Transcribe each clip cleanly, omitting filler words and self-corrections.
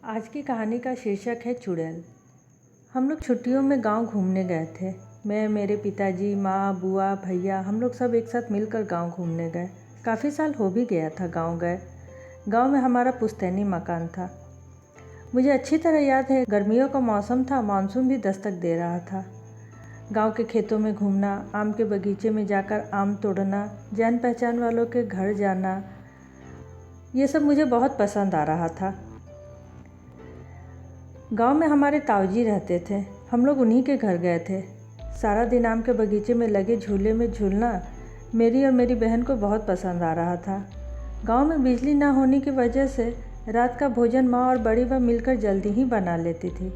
आज की कहानी का शीर्षक है चुड़ैल। हम लोग छुट्टियों में गांव घूमने गए थे। मैं, मेरे पिताजी, माँ, बुआ, भैया, हम लोग सब एक साथ मिलकर गांव घूमने गए। काफ़ी साल हो भी गया था गांव गए। गांव में हमारा पुश्तैनी मकान था। मुझे अच्छी तरह याद है, गर्मियों का मौसम था, मानसून भी दस्तक दे रहा था। गांव के खेतों में घूमना, आम के बगीचे में जाकर आम तोड़ना, जान पहचान वालों के घर जाना, ये सब मुझे बहुत पसंद आ रहा था। गांव में हमारे ताऊजी रहते थे। हम लोग उन्हीं के घर गए थे। सारा दिन आम के बगीचे में लगे झूले में झूलना मेरी और मेरी बहन को बहुत पसंद आ रहा था। गांव में बिजली ना होने की वजह से रात का भोजन माँ और बड़ी बहू मिलकर जल्दी ही बना लेती थी।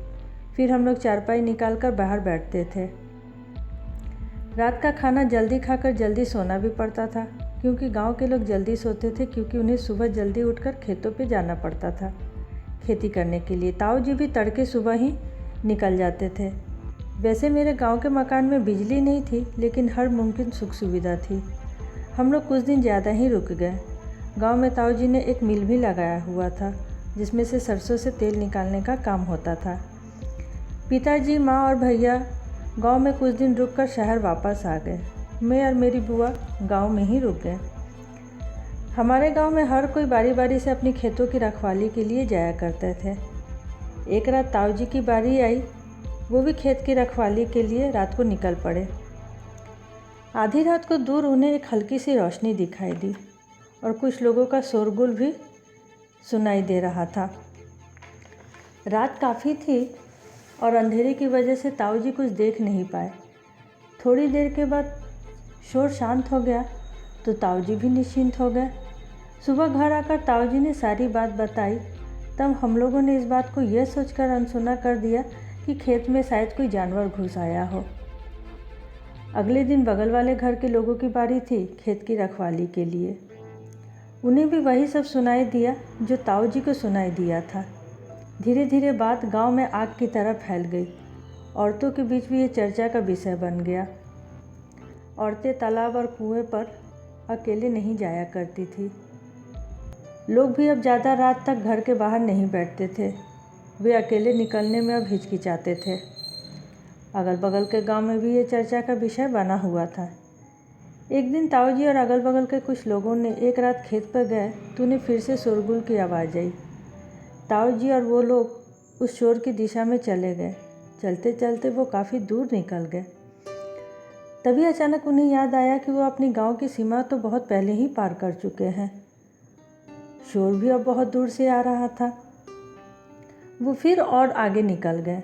फिर हम लोग चारपाई निकाल कर बाहर बैठते थे। रात का खाना जल्दी खाकर जल्दी सोना भी पड़ता था, क्योंकि गांव के लोग जल्दी सोते थे, क्योंकि उन्हें सुबह जल्दी उठकर खेतों पे जाना पड़ता था खेती करने के लिए। ताऊ जी भी तड़के सुबह ही निकल जाते थे। वैसे मेरे गांव के मकान में बिजली नहीं थी, लेकिन हर मुमकिन सुख सुविधा थी। हम लोग कुछ दिन ज़्यादा ही रुक गए। गांव में ताऊ जी ने एक मिल भी लगाया हुआ था, जिसमें से सरसों से तेल निकालने का काम होता था। पिताजी, माँ और भैया गांव में कुछ दिन रुककर शहर वापस आ गए। मैं और मेरी बुआ गांव में ही रुक गए। हमारे गांव में हर कोई बारी बारी से अपनी खेतों की रखवाली के लिए जाया करते थे। एक रात ताऊ जी की बारी आई। वो भी खेत की रखवाली के लिए रात को निकल पड़े। आधी रात को दूर उन्हें एक हल्की सी रोशनी दिखाई दी और कुछ लोगों का शोरगुल भी सुनाई दे रहा था। रात काफ़ी थी और अंधेरे की वजह से ताऊ जी कुछ देख नहीं पाए। थोड़ी देर के बाद शोर शांत हो गया तो ताऊ जी भी निश्चिंत हो गए। सुबह घर आकर ताऊ जी ने सारी बात बताई। तब हम लोगों ने इस बात को यह सोचकर अनसुना कर दिया कि खेत में शायद कोई जानवर घुस आया हो। अगले दिन बगल वाले घर के लोगों की बारी थी खेत की रखवाली के लिए। उन्हें भी वही सब सुनाई दिया जो ताऊ जी को सुनाई दिया था। धीरे धीरे बात गांव में आग की तरह फैल गई। औरतों के बीच भी ये चर्चा का विषय बन गया। औरतें तालाब और कुएं पर अकेले नहीं जाया करती थी। लोग भी अब ज़्यादा रात तक घर के बाहर नहीं बैठते थे। वे अकेले निकलने में अब हिचकिचाते थे। अगल बगल के गांव में भी ये चर्चा का विषय बना हुआ था। एक दिन ताऊ जी और अगल बगल के कुछ लोगों ने एक रात खेत पर गए तो उन्हें फिर से शोरगुल की आवाज़ आई। ताऊ जी और वो लोग उस शोर की दिशा में चले गए। चलते चलते वो काफ़ी दूर निकल गए। तभी अचानक उन्हें याद आया कि वो अपनी गांव की सीमा तो बहुत पहले ही पार कर चुके हैं। शोर भी अब बहुत दूर से आ रहा था। वो फिर और आगे निकल गए।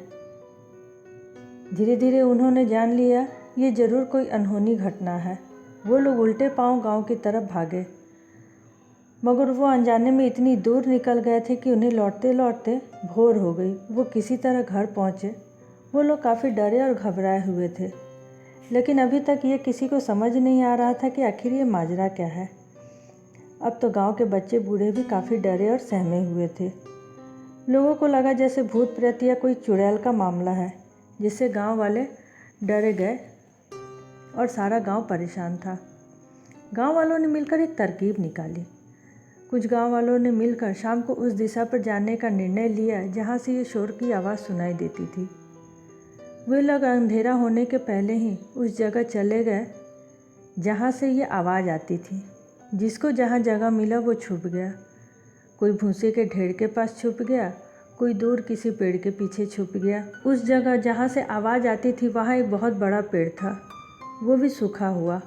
धीरे धीरे उन्होंने जान लिया ये ज़रूर कोई अनहोनी घटना है। वो लोग उल्टे पांव गांव की तरफ भागे, मगर वो अनजाने में इतनी दूर निकल गए थे कि उन्हें लौटते लौटते भोर हो गई। वो किसी तरह घर पहुँचे। वो लोग काफ़ी डरे और घबराए हुए थे, लेकिन अभी तक ये किसी को समझ नहीं आ रहा था कि आखिर ये माजरा क्या है। अब तो गांव के बच्चे बूढ़े भी काफ़ी डरे और सहमे हुए थे। लोगों को लगा जैसे भूत प्रेत या कोई चुड़ैल का मामला है, जिससे गांव वाले डरे गए और सारा गांव परेशान था। गांव वालों ने मिलकर एक तरकीब निकाली। कुछ गांव वालों ने मिलकर शाम को उस दिशा पर जाने का निर्णय लिया जहां से ये शोर की आवाज़ सुनाई देती थी। वे लोग अंधेरा होने के पहले ही उस जगह चले गए जहां से ये आवाज़ आती थी। जिसको जहां जगह मिला वो छुप गया। कोई भूसे के ढेर के पास छुप गया, कोई दूर किसी पेड़ के पीछे छुप गया। उस जगह जहां से आवाज़ आती थी वहां एक बहुत बड़ा पेड़ था। वो भी सूखा हुआ।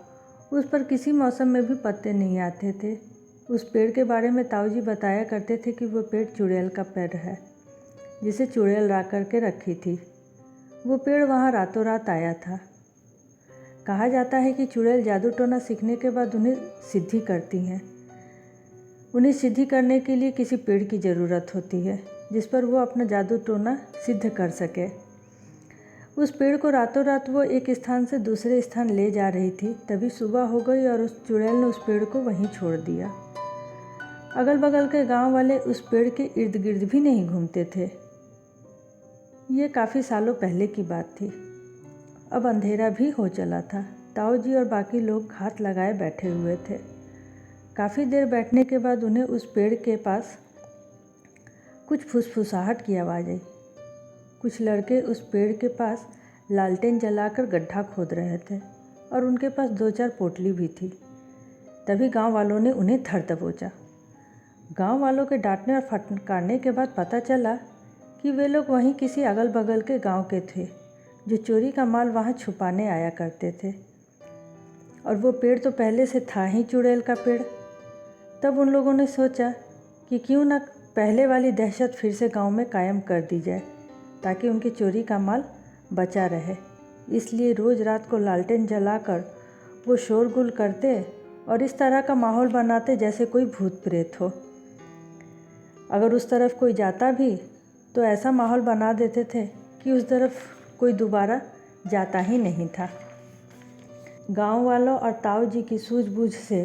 उस पर किसी मौसम में भी पत्ते नहीं आते थे। उस पेड़ के बारे में ताऊ जी बताया करते थे कि वो पेड़ चुड़ैल का पेड़ है, जिसे चुड़ैल ला करके रखी थी। वो पेड़ वहाँ रातों रात आया था। कहा जाता है कि चुड़ैल जादू टोना सीखने के बाद उन्हें सिद्धि करती हैं। उन्हें सिद्धि करने के लिए किसी पेड़ की ज़रूरत होती है जिस पर वो अपना जादू टोना सिद्ध कर सके। उस पेड़ को रातों रात वो एक स्थान से दूसरे स्थान ले जा रही थी। तभी सुबह हो गई और उस चुड़ैल ने उस पेड़ को वहीं छोड़ दिया। अगल बगल के गांव वाले उस पेड़ के इर्द गिर्द भी नहीं घूमते थे। ये काफ़ी सालों पहले की बात थी। अब अंधेरा भी हो चला था। ताऊ जी और बाकी लोग हाथ लगाए बैठे हुए थे। काफ़ी देर बैठने के बाद उन्हें उस पेड़ के पास कुछ फुसफुसाहट की आवाज़ आई। कुछ लड़के उस पेड़ के पास लालटेन जलाकर गड्ढा खोद रहे थे और उनके पास 2-4 पोटली भी थी। तभी गांव वालों ने उन्हें धर दबोचा। गांव वालों के डांटने और फटकारने के बाद पता चला कि वे लोग वहीं किसी अगल बगल के गांव के थे जो चोरी का माल वहां छुपाने आया करते थे। और वो पेड़ तो पहले से था ही चुड़ैल का पेड़। तब उन लोगों ने सोचा कि क्यों ना पहले वाली दहशत फिर से गांव में कायम कर दी जाए ताकि उनकी चोरी का माल बचा रहे। इसलिए रोज़ रात को लालटेन जलाकर वो शोरगुल करते और इस तरह का माहौल बनाते जैसे कोई भूत प्रेत हो। अगर उस तरफ कोई जाता भी तो ऐसा माहौल बना देते थे कि उस तरफ कोई दोबारा जाता ही नहीं था। गांव वालों और ताऊ जी की सूझबूझ से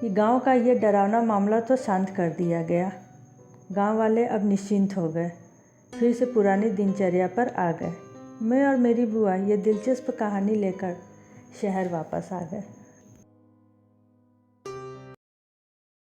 गांव का ये डरावना मामला तो शांत कर दिया गया। गांव वाले अब निश्चिंत हो गए, फिर से पुरानी दिनचर्या पर आ गए। मैं और मेरी बुआ ये दिलचस्प कहानी लेकर शहर वापस आ गए।